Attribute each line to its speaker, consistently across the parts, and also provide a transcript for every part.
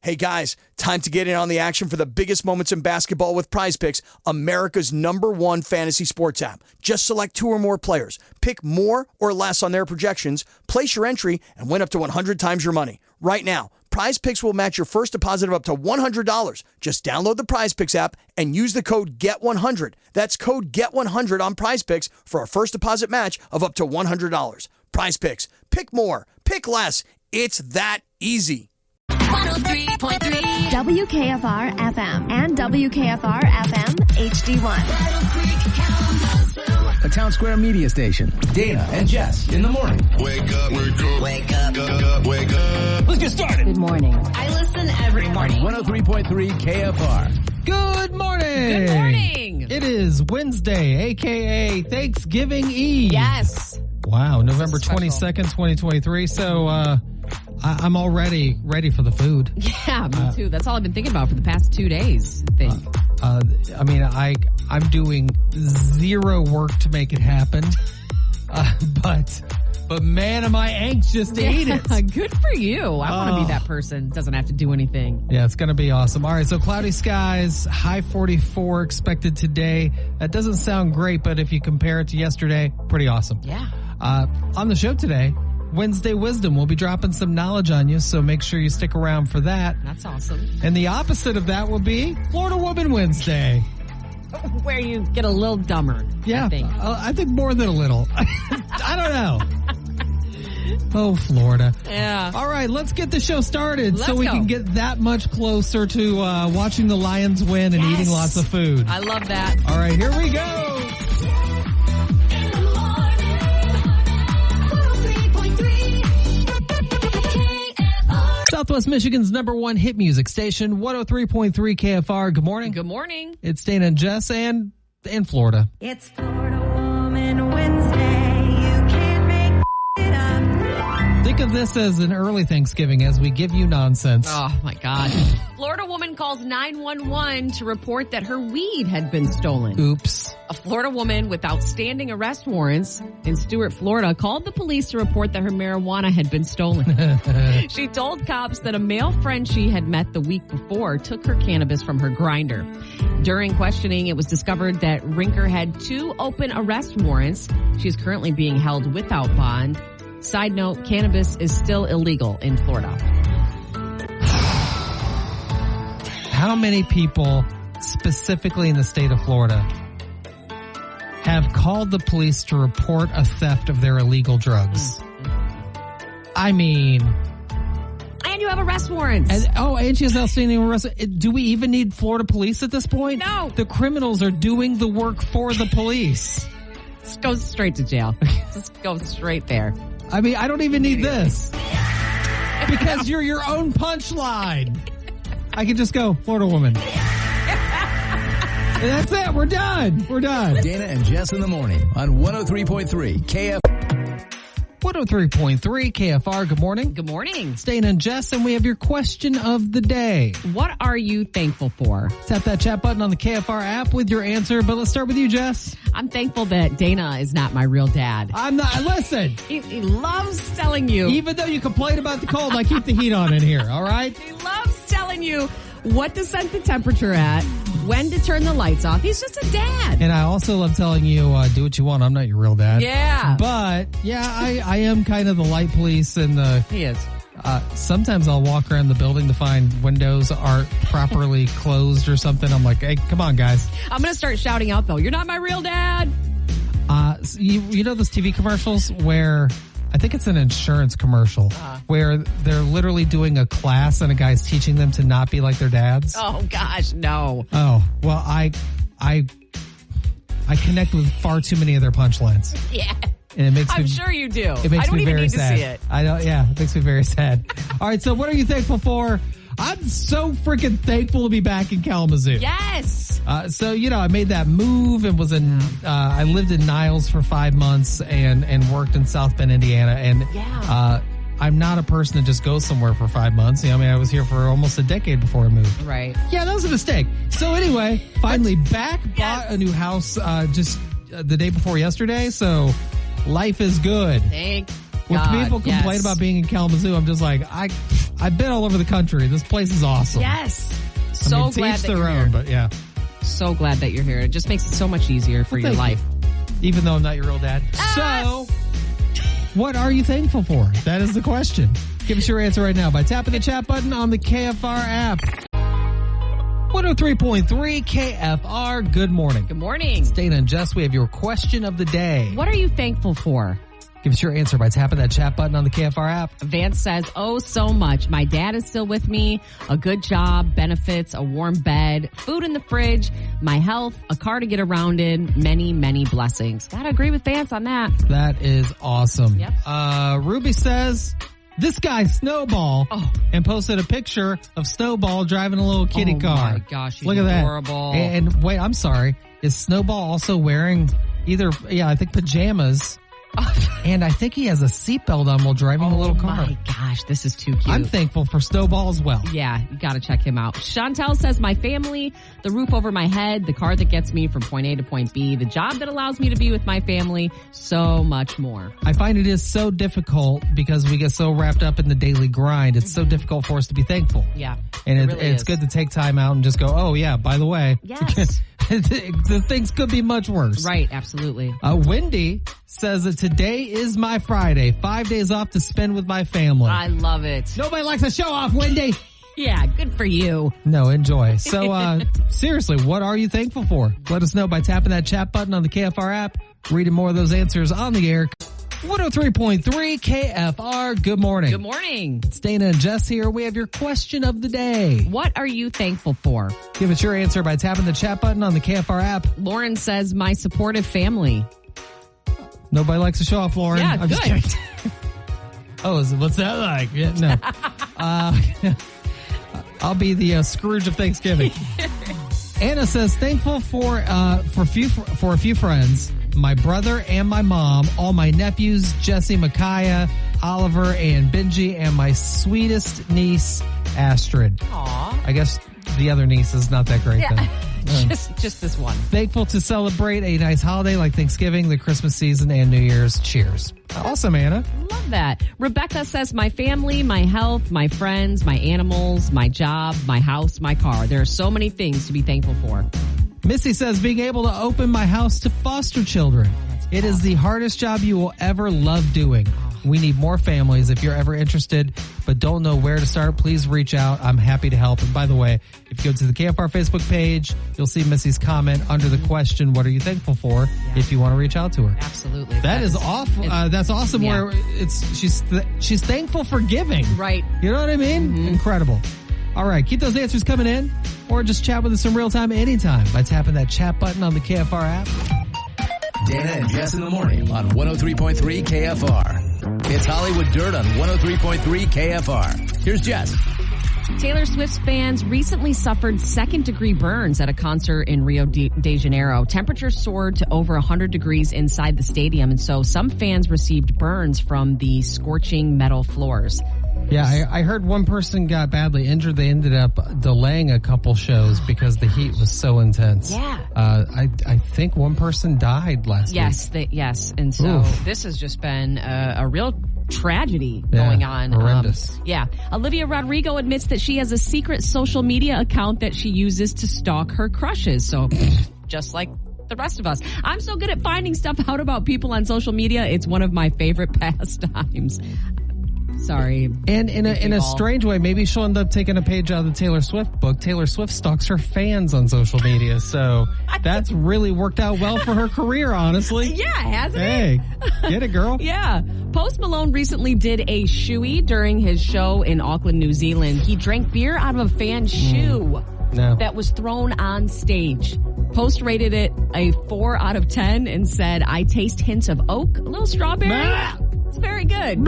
Speaker 1: Hey guys, time to get in on the action for the biggest moments in basketball with Prize Picks, America's #1 fantasy sports app. Just select 2 or more players, pick more or less on their projections, place your entry, and win up to 100 times your money. Right now, Prize Picks will match your first deposit of up to $100. Just download the Prize Picks app and use the code GET100. That's code GET100 on Prize Picks for a first deposit match of up to $100. Prize Picks. Pick more. Pick less. It's that easy.
Speaker 2: 103.3 WKFR FM and WKFR FM HD1.
Speaker 3: A Town Square media station. Dana and Jess in the morning.
Speaker 4: Wake up, wake up, wake up, wake up.
Speaker 3: Let's get started.
Speaker 2: Good morning.
Speaker 5: I listen every morning.
Speaker 3: 103.3 KFR.
Speaker 6: Good morning.
Speaker 5: Good morning.
Speaker 6: It is Wednesday, a.k.a. Thanksgiving Eve.
Speaker 5: Yes.
Speaker 6: Wow, November
Speaker 5: special.
Speaker 6: 22nd, 2023. So I'm already ready for the food.
Speaker 5: Yeah, me too. That's all I've been thinking about for the past 2 days, I think.
Speaker 6: I'm doing zero work to make it happen. But man, am I anxious to eat it.
Speaker 5: Good for you. I want to be that person. Doesn't have to do anything.
Speaker 6: Yeah, it's going to be awesome. All right, so cloudy skies, high 44 expected today. That doesn't sound great, but if you compare it to yesterday, pretty awesome.
Speaker 5: Yeah.
Speaker 6: On the show today, Wednesday Wisdom. We'll be dropping some knowledge on you, so make sure you stick around for that.
Speaker 5: That's awesome.
Speaker 6: And the opposite of that will be Florida Woman Wednesday.
Speaker 5: Where you get a little dumber.
Speaker 6: Yeah,
Speaker 5: I
Speaker 6: I think more than a little. I don't know. Oh, Florida.
Speaker 5: Yeah.
Speaker 6: All right, let's get the show started so we
Speaker 5: go.
Speaker 6: can get that much closer to watching the Lions win and eating lots of food.
Speaker 5: I love that.
Speaker 6: All right, here we go. Southwest Michigan's #1 hit music station, 103.3 KFR. Good morning.
Speaker 5: Good morning.
Speaker 6: It's Dana and Jess and in Florida.
Speaker 7: It's Florida Woman Wednesday. You can't make it up.
Speaker 6: Think of this as an early Thanksgiving as we give you nonsense.
Speaker 5: Oh, my God. Florida woman calls 911 to report that her weed had been stolen.
Speaker 6: Oops.
Speaker 5: A Florida woman with outstanding arrest warrants in Stuart, Florida, called the police to report that her marijuana had been stolen. She told cops that a male friend she had met the week before took her cannabis from her grinder. During questioning, it was discovered that Rinker had 2 open arrest warrants. She's currently being held without bond. Side note, cannabis is still illegal in Florida.
Speaker 6: How many people, specifically in the state of Florida, have called the police to report a theft of their illegal drugs? I mean...
Speaker 5: And you have arrest warrants.
Speaker 6: And she has outstanding arrest. Do we even need Florida police at this point?
Speaker 5: No.
Speaker 6: The criminals are doing the work for the police.
Speaker 5: Just go straight to jail. Just go straight there.
Speaker 6: I mean, I don't even need this. Because you're your own punchline. I can just go, Florida woman. And that's it. We're done. We're done.
Speaker 3: Dana and Jess in the morning on 103.3 KFR.
Speaker 6: 103.3 KFR. Good morning.
Speaker 5: Good morning.
Speaker 6: It's Dana and Jess, and we have your question of the day.
Speaker 5: What are you thankful for?
Speaker 6: Tap that chat button on the KFR app with your answer, but let's start with you, Jess.
Speaker 5: I'm thankful that Dana is not my real dad.
Speaker 6: I'm not, listen.
Speaker 5: He loves telling you.
Speaker 6: Even though you complain about the cold, I keep the heat on in here, all right?
Speaker 5: He loves telling you what to set the temperature at, when to turn the lights off. He's just a dad.
Speaker 6: And I also love telling you, do what you want. I'm not your real dad.
Speaker 5: Yeah.
Speaker 6: But, yeah, I am kind of the light police and
Speaker 5: He is.
Speaker 6: Sometimes I'll walk around the building to find windows aren't properly closed or something. I'm like, hey, come on, guys.
Speaker 5: I'm going to start shouting out, though. You're not my real dad.
Speaker 6: You know those TV commercials where... I think it's an insurance commercial where they're literally doing a class and a guy's teaching them to not be like their dads.
Speaker 5: Oh, gosh, no.
Speaker 6: Oh, well, I connect with far too many of their punchlines.
Speaker 5: Yeah.
Speaker 6: And it makes
Speaker 5: I'm
Speaker 6: me,
Speaker 5: sure you do.
Speaker 6: It makes
Speaker 5: I don't
Speaker 6: me
Speaker 5: even
Speaker 6: very
Speaker 5: need
Speaker 6: sad.
Speaker 5: to see it.
Speaker 6: I don't, yeah, it makes me very sad. All right, so what are you thankful for? I'm so freaking thankful to be back in Kalamazoo.
Speaker 5: Yes.
Speaker 6: So, I made that move and was I lived in Niles for 5 months and worked in South Bend, Indiana. And, I'm not a person that just goes somewhere for 5 months. I was here for almost a decade before I moved.
Speaker 5: Right.
Speaker 6: Yeah, that was a mistake. So anyway, finally back, bought a new house, just the day before yesterday. So life is good.
Speaker 5: Thank
Speaker 6: When
Speaker 5: God.
Speaker 6: people complain about being in Kalamazoo, I'm just like, I've been all over the country. This place is awesome.
Speaker 5: Yes.
Speaker 6: I
Speaker 5: So
Speaker 6: mean, to
Speaker 5: glad
Speaker 6: each
Speaker 5: that
Speaker 6: their
Speaker 5: you're
Speaker 6: own,
Speaker 5: here.
Speaker 6: but yeah.
Speaker 5: So glad that you're here. It just makes it so much easier for your
Speaker 6: thank
Speaker 5: life.
Speaker 6: you. Even though I'm not your real dad. So, what are you thankful for? That is the question. Give us your answer right now by tapping the chat button on the KFR app. 103.3 KFR. Good morning.
Speaker 5: Good morning.
Speaker 6: It's Dana and Jess. We have your question of the day.
Speaker 5: What are you thankful for?
Speaker 6: Give us your answer by tapping that chat button on the KFR app.
Speaker 5: Vance says, oh, so much. My dad is still with me, a good job, benefits, a warm bed, food in the fridge, my health, a car to get around in, many, many blessings. Gotta agree with Vance on that.
Speaker 6: That is awesome.
Speaker 5: Yep.
Speaker 6: Ruby says, this guy Snowball and posted a picture of Snowball driving a little kitty car.
Speaker 5: Oh my gosh, he's
Speaker 6: Look at
Speaker 5: adorable.
Speaker 6: that. And wait, I'm sorry. Is Snowball also wearing I think pajamas? And I think he has a seatbelt on while driving a little car.
Speaker 5: Oh my gosh, this is too cute.
Speaker 6: I'm thankful for Snowball as well.
Speaker 5: Yeah, you gotta check him out. Chantel says, my family, the roof over my head, the car that gets me from point A to point B, the job that allows me to be with my family, so much more.
Speaker 6: I find it is so difficult because we get so wrapped up in the daily grind. It's so difficult for us to be thankful.
Speaker 5: Yeah.
Speaker 6: And
Speaker 5: it really
Speaker 6: it's
Speaker 5: is.
Speaker 6: good to take time out and just go, oh yeah, by the way.
Speaker 5: Yes.
Speaker 6: The things could be much worse.
Speaker 5: Right, absolutely.
Speaker 6: Wendy says that today is my Friday. 5 days off to spend with my family.
Speaker 5: I love it.
Speaker 6: Nobody likes a show off, Wendy.
Speaker 5: Yeah, good for you.
Speaker 6: No, enjoy. So, seriously, what are you thankful for? Let us know by tapping that chat button on the KFR app. Reading more of those answers on the air. 103.3 KFR. Good morning.
Speaker 5: Good morning.
Speaker 6: It's Dana and Jess here. We have your question of the day.
Speaker 5: What are you thankful for?
Speaker 6: Give us your answer by tapping the chat button on the KFR app.
Speaker 5: Lauren says, my supportive family.
Speaker 6: Nobody likes to show off, Lauren.
Speaker 5: Yeah,
Speaker 6: I'm just
Speaker 5: good.
Speaker 6: kidding. What's that like? Yeah, no. I'll be the Scrooge of Thanksgiving. Anna says, thankful for a few friends, my brother and my mom, all my nephews, Jesse, Micaiah, Oliver, and Benji, and my sweetest niece, Astrid.
Speaker 5: Aw.
Speaker 6: I guess the other niece is not that great then.
Speaker 5: Just this one.
Speaker 6: Thankful to celebrate a nice holiday like Thanksgiving, the Christmas season, and New Year's. Cheers. Awesome, Anna.
Speaker 5: Love that. Rebecca says, my family, my health, my friends, my animals, my job, my house, my car. There are so many things to be thankful for.
Speaker 6: Missy says, being able to open my house to foster children. It is the hardest job you will ever love doing. We need more families. If you're ever interested but don't know where to start, please reach out. I'm happy to help. And by the way, if you go to the KFR Facebook page, you'll see Missy's comment under the question, what are you thankful for, if you want to reach out to her.
Speaker 5: Absolutely.
Speaker 6: That is awful. That's awesome.
Speaker 5: Yeah.
Speaker 6: Where she's thankful for giving.
Speaker 5: Right.
Speaker 6: You know what I mean?
Speaker 5: Mm-hmm.
Speaker 6: Incredible. All right. Keep those answers coming in or just chat with us in real time anytime by tapping that chat button on the KFR app.
Speaker 3: Dana and Jess in the morning on 103.3 KFR. It's Hollywood Dirt on 103.3 KFR. Here's Jess.
Speaker 5: Taylor Swift's fans recently suffered second-degree burns at a concert in Rio de Janeiro. Temperatures soared to over 100 degrees inside the stadium, and so some fans received burns from the scorching metal floors.
Speaker 6: Yeah, I heard one person got badly injured. They ended up delaying a couple shows because the heat was so intense.
Speaker 5: Yeah.
Speaker 6: I think one person died last week.
Speaker 5: Yes. And so
Speaker 6: Oof.
Speaker 5: this has just been a real tragedy going on.
Speaker 6: Horrendous.
Speaker 5: Olivia Rodrigo admits that she has a secret social media account that she uses to stalk her crushes. So just like the rest of us. I'm so good at finding stuff out about people on social media. It's one of my favorite pastimes. Sorry.
Speaker 6: And in a strange way, maybe she'll end up taking a page out of the Taylor Swift book. Taylor Swift stalks her fans on social media, so that's really worked out well for her career, honestly.
Speaker 5: Yeah, hasn't it?
Speaker 6: Hey, get it, girl.
Speaker 5: Yeah. Post Malone recently did a shoey during his show in Auckland, New Zealand. He drank beer out of a fan's shoe that was thrown on stage. Post rated it a 4 out of 10 and said, I taste hints of oak, a little strawberry. It's very good.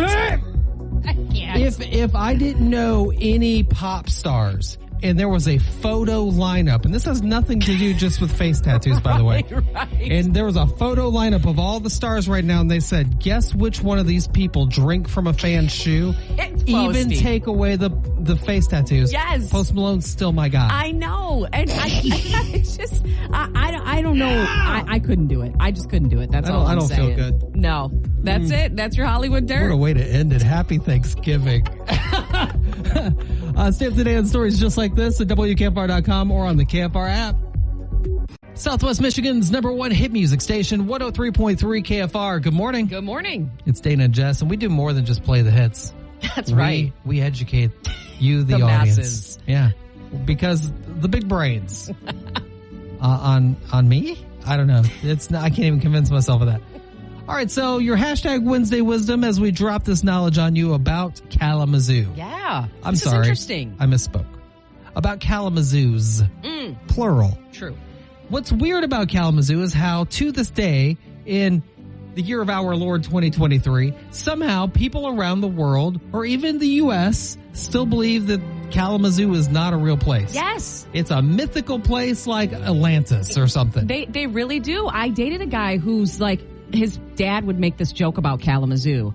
Speaker 6: If I didn't know any pop stars and there was a photo lineup, and this has nothing to do just with face tattoos, by the way.
Speaker 5: Right.
Speaker 6: And there was a photo lineup of all the stars right now, and they said, guess which one of these people drink from a fan's shoe?
Speaker 5: It's
Speaker 6: Even
Speaker 5: Posty.
Speaker 6: take away the face tattoos.
Speaker 5: Yes.
Speaker 6: Post Malone's still my guy.
Speaker 5: I know. And it's just, I don't know. I couldn't do it. I just couldn't do it. That's all I'm saying.
Speaker 6: I don't feel good.
Speaker 5: No. That's it. That's your Hollywood Dirt.
Speaker 6: What a way to end it. Happy Thanksgiving. Stay up to date on stories just like this at WKFR.com or on the KFR app. Southwest Michigan's #1 hit music station, 103.3 KFR. Good morning.
Speaker 5: Good morning.
Speaker 6: It's Dana and Jess, and we do more than just play the hits.
Speaker 5: That's right.
Speaker 6: We educate you, the audience.
Speaker 5: Masses.
Speaker 6: Yeah, because the big brains. On me? I don't know. I can't even convince myself of that. All right, so your hashtag Wednesday wisdom as we drop this knowledge on you about Kalamazoo.
Speaker 5: Yeah.
Speaker 6: I'm
Speaker 5: this
Speaker 6: sorry.
Speaker 5: is interesting.
Speaker 6: I misspoke. About Kalamazoos. Plural.
Speaker 5: True.
Speaker 6: What's weird about Kalamazoo is how, to this day, in the year of our Lord 2023, somehow people around the world, or even the U.S., still believe that Kalamazoo is not a real place.
Speaker 5: Yes.
Speaker 6: It's a mythical place like Atlantis or something.
Speaker 5: They really do. I dated a guy who's like, his dad would make this joke about Kalamazoo.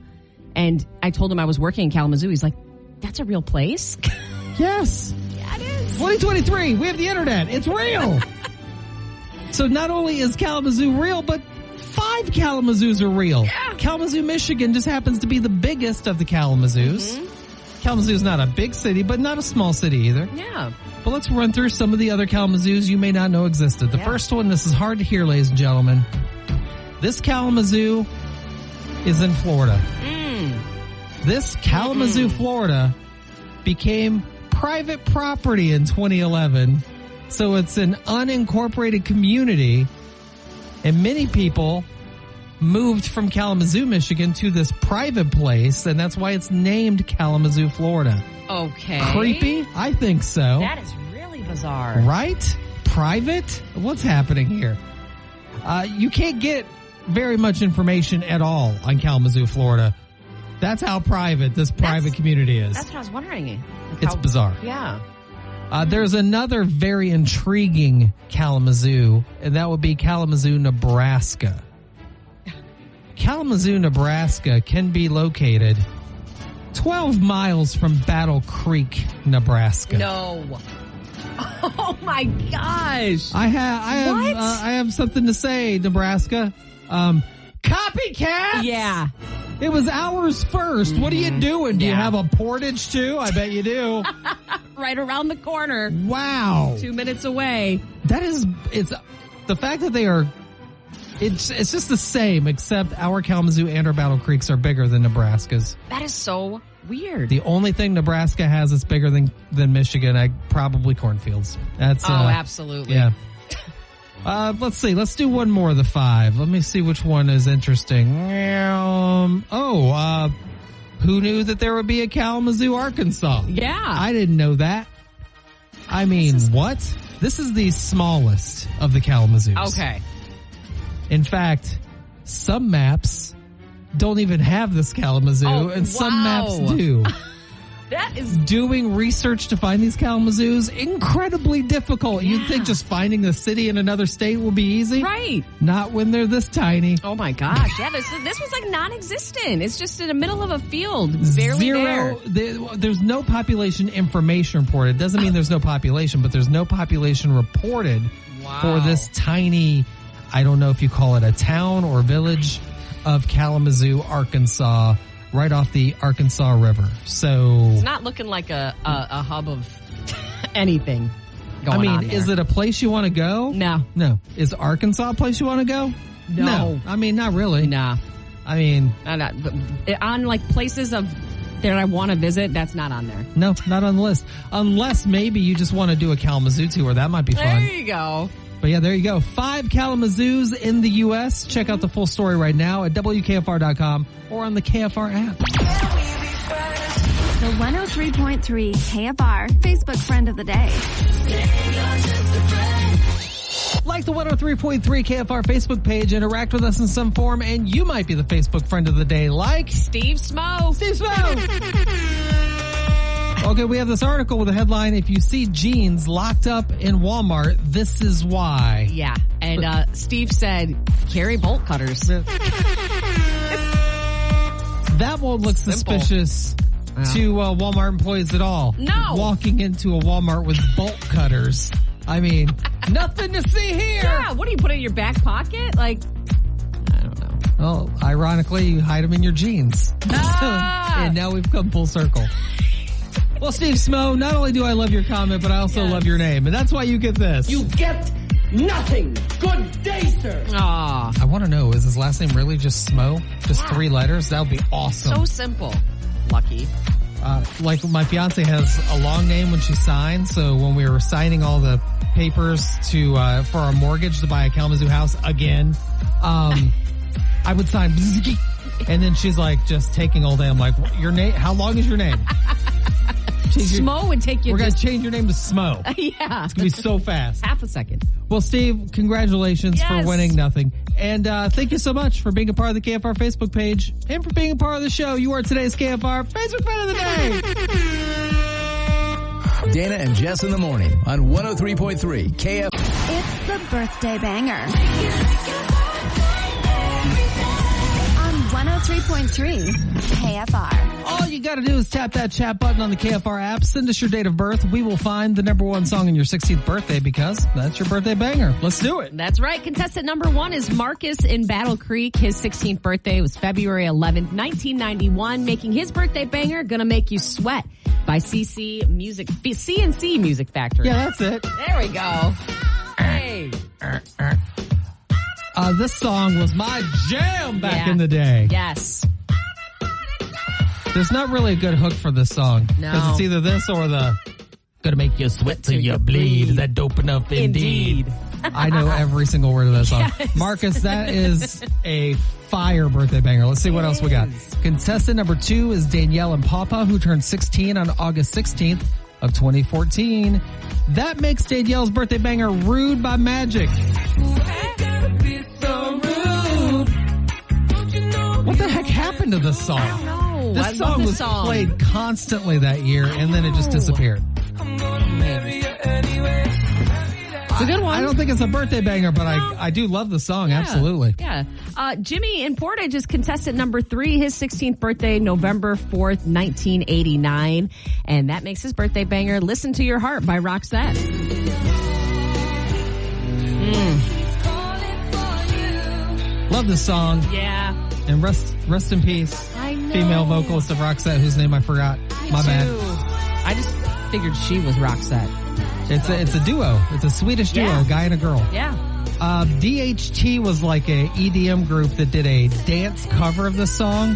Speaker 5: And I told him I was working in Kalamazoo. He's like, that's a real place?
Speaker 6: Yes.
Speaker 5: Yeah, it is.
Speaker 6: 2023, we have the internet. It's real. So not only is Kalamazoo real, but 5 Kalamazoos are real.
Speaker 5: Yeah.
Speaker 6: Kalamazoo, Michigan just happens to be the biggest of the Kalamazoos. Kalamazoo is not a big city, but not a small city either.
Speaker 5: Yeah.
Speaker 6: But let's run through some of the other Kalamazoos you may not know existed. The first one, this is hard to hear, ladies and gentlemen. This Kalamazoo is in Florida. This Kalamazoo, Florida, became private property in 2011. So it's an unincorporated community, and many people moved from Kalamazoo, Michigan to this private place, and that's why it's named Kalamazoo, Florida.
Speaker 5: Okay.
Speaker 6: Creepy? I think so.
Speaker 5: That is really bizarre.
Speaker 6: Right? Private? What's happening here? You can't get very much information at all on Kalamazoo, Florida. That's how private this private community is.
Speaker 5: That's what I was wondering. Like
Speaker 6: it's bizarre.
Speaker 5: Yeah.
Speaker 6: There's another very intriguing Kalamazoo, and that would be Kalamazoo, Nebraska. Kalamazoo, Nebraska can be located 12 miles from Battle Creek, Nebraska.
Speaker 5: No. Oh my gosh.
Speaker 6: I have something to say, Nebraska. Copycat.
Speaker 5: Yeah.
Speaker 6: It was ours first. What are you doing? Do you have a Portage too? I bet you do.
Speaker 5: Right around the corner.
Speaker 6: Wow.
Speaker 5: 2 minutes away.
Speaker 6: It's the fact that they are, it's just the same, except our Kalamazoo and our Battle Creeks are bigger than Nebraska's.
Speaker 5: That is so weird.
Speaker 6: The only thing Nebraska has that's bigger than Michigan, probably cornfields. That's
Speaker 5: absolutely.
Speaker 6: Yeah. Let's see. Let's do one more of the 5. Let me see which one is interesting. Who knew that there would be a Kalamazoo, Arkansas?
Speaker 5: Yeah.
Speaker 6: I didn't know that. I mean, what? This is the smallest of the Kalamazoos.
Speaker 5: Okay.
Speaker 6: In fact, some maps don't even have this Kalamazoo, and some maps do.
Speaker 5: That is
Speaker 6: doing research to find these Kalamazoos incredibly difficult.
Speaker 5: Yeah.
Speaker 6: You'd think just finding a city in another state will be easy.
Speaker 5: right.
Speaker 6: Not when they're this tiny.
Speaker 5: Oh my gosh. Yeah, this was like non-existent. It's just in the middle of a field. Barely there.
Speaker 6: There's no population information reported. Doesn't mean there's no population, but there's no population reported for this tiny, I don't know if you call it a town or village of Kalamazoo, Arkansas, right off the Arkansas River. So
Speaker 5: It's not looking like a hub of anything going on there.
Speaker 6: is it a place you want to go?
Speaker 5: No.
Speaker 6: No. Is Arkansas a place you want to go?
Speaker 5: No.
Speaker 6: I mean, not really.
Speaker 5: Nah.
Speaker 6: I mean,
Speaker 5: on like places that I want to visit, that's not on there.
Speaker 6: no, not on the list. Unless maybe you just want to do a Kalamazoo tour. That might be
Speaker 5: There
Speaker 6: fun.
Speaker 5: you go.
Speaker 6: But yeah, there you go. 5 Kalamazoos in the U.S. Check out the full story right now at WKFR.com or on the KFR app.
Speaker 2: The 103.3 KFR Facebook Friend of the Day.
Speaker 6: Like the 103.3 KFR Facebook page, interact with us in some form, and you might be the Facebook Friend of the Day, like
Speaker 5: Steve Smo.
Speaker 6: Steve Smo. Okay, we have this article with a headline, "If you see jeans locked up in Walmart, this is why."
Speaker 5: Yeah. And Steve said, carry bolt cutters.
Speaker 6: That won't look suspicious to Walmart employees at all.
Speaker 5: No.
Speaker 6: Walking into a Walmart with bolt cutters. I mean, nothing to see here.
Speaker 5: Yeah. What do you put it in your back pocket? Like, I don't know.
Speaker 6: Well, ironically, you hide them in your jeans.
Speaker 5: Ah.
Speaker 6: And now we've come full circle. Well, Steve Smo, not only do I love your comment, but I also love your name. And that's why you get this.
Speaker 8: You get nothing. Good day, sir.
Speaker 5: Aw,
Speaker 6: I want to know, is his last name really just Smo? Just 3 letters? That would be awesome.
Speaker 5: so simple. Lucky.
Speaker 6: Like my fiance has a long name when she signs, so when we were signing all the papers to for our mortgage to buy a Kalamazoo house again, I would sign Bzz, and then she's like just taking all day. I'm like, your name? How long is your name?
Speaker 5: Smo would take you
Speaker 6: We're going to
Speaker 5: just
Speaker 6: change your name to Smo.
Speaker 5: yeah,
Speaker 6: It's going to be so fast.
Speaker 5: half a second.
Speaker 6: Well, Steve, congratulations for
Speaker 5: Yes.
Speaker 6: winning nothing. And thank you so much for being a part of the KFR Facebook page and for being a part of the show. You are today's KFR Facebook Friend of the Day.
Speaker 3: Dana and Jess in the morning on 103.3 KFR.
Speaker 2: It's the birthday banger. On 103.3 KFR.
Speaker 6: All you got to do is tap that chat button on the KFR app. Send us your date of birth. We will find the number 1 song in your 16th birthday because that's your birthday banger. Let's do it.
Speaker 5: That's right. Contestant number 1 is Marcus in Battle Creek. His 16th birthday was February 11th, 1991, making his birthday banger Gonna Make You Sweat by CNC Music Factory.
Speaker 6: Yeah, that's it.
Speaker 5: There we go. Hey.
Speaker 6: This song was my jam back
Speaker 5: Yeah.
Speaker 6: in the day.
Speaker 5: Yes.
Speaker 6: There's not really a good hook for this song.
Speaker 5: No.
Speaker 6: Because it's either this or the Gonna Make You Sweat Till You Bleed. Is that dope enough? Indeed. I know every single word of that song.
Speaker 5: Yes.
Speaker 6: Marcus, that is a fire birthday banger. Let's see what else we got. Contestant number 2 is Danielle and Papa, who turned 16 on August 16th of 2014. That makes Danielle's birthday banger Rude by Magic. What the heck happened to this song?
Speaker 5: I don't know.
Speaker 6: This
Speaker 5: I
Speaker 6: song
Speaker 5: love this
Speaker 6: was
Speaker 5: song.
Speaker 6: played constantly that year, and then it just disappeared.
Speaker 5: It's a good one.
Speaker 6: I don't think it's a birthday banger, but I do love the song, absolutely.
Speaker 5: Yeah. Jimmy in Portage is contestant number 3. His 16th birthday, November 4th, 1989. And that makes his birthday banger Listen to Your Heart by Roxette.
Speaker 6: Love this song.
Speaker 5: Yeah.
Speaker 6: And rest in peace.
Speaker 5: I know.
Speaker 6: Female vocalist of Roxette, whose name I forgot. My bad.
Speaker 5: I just figured she was Roxette.
Speaker 6: It's a duo. It's a Swedish duo,
Speaker 5: Yeah.
Speaker 6: a guy and a girl.
Speaker 5: Yeah.
Speaker 6: DHT was like a EDM group that did a dance cover of this song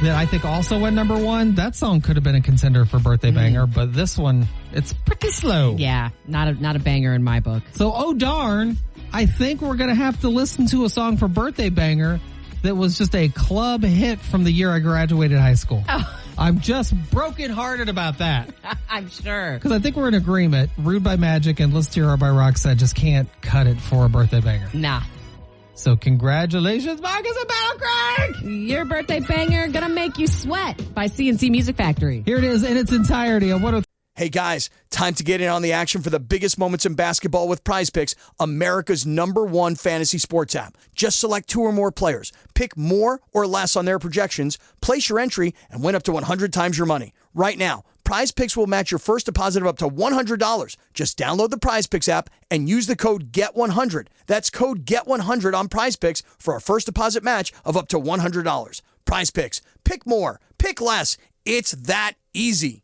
Speaker 6: that I think also went number 1. That song could have been a contender for birthday banger, but this one, it's pretty slow.
Speaker 5: Yeah. Not a banger in my book.
Speaker 6: So, oh darn, I think we're going to have to listen to a song for birthday banger that was just a club hit from the year I graduated high school.
Speaker 5: Oh.
Speaker 6: I'm just brokenhearted about that.
Speaker 5: I'm sure.
Speaker 6: Because I think we're in agreement. Rude by Magic and Listen to Your Heart by Roxette just can't cut it for a birthday banger.
Speaker 5: Nah.
Speaker 6: So congratulations, Marcus and Battle Creek!
Speaker 5: Your birthday banger Gonna Make You Sweat by CNC Music Factory.
Speaker 6: Here it is in its entirety on 103.
Speaker 1: Hey guys, time to get in on the action for the biggest moments in basketball with Prize Picks, America's #1 fantasy sports app. Just select 2 or more players, pick more or less on their projections, place your entry, and win up to 100 times your money. Right now, Prize Picks will match your first deposit of up to $100. Just download the Prize Picks app and use the code GET100. That's code GET100 on Prize Picks for a first deposit match of up to $100. Prize Picks. Pick more. Pick less. It's that easy.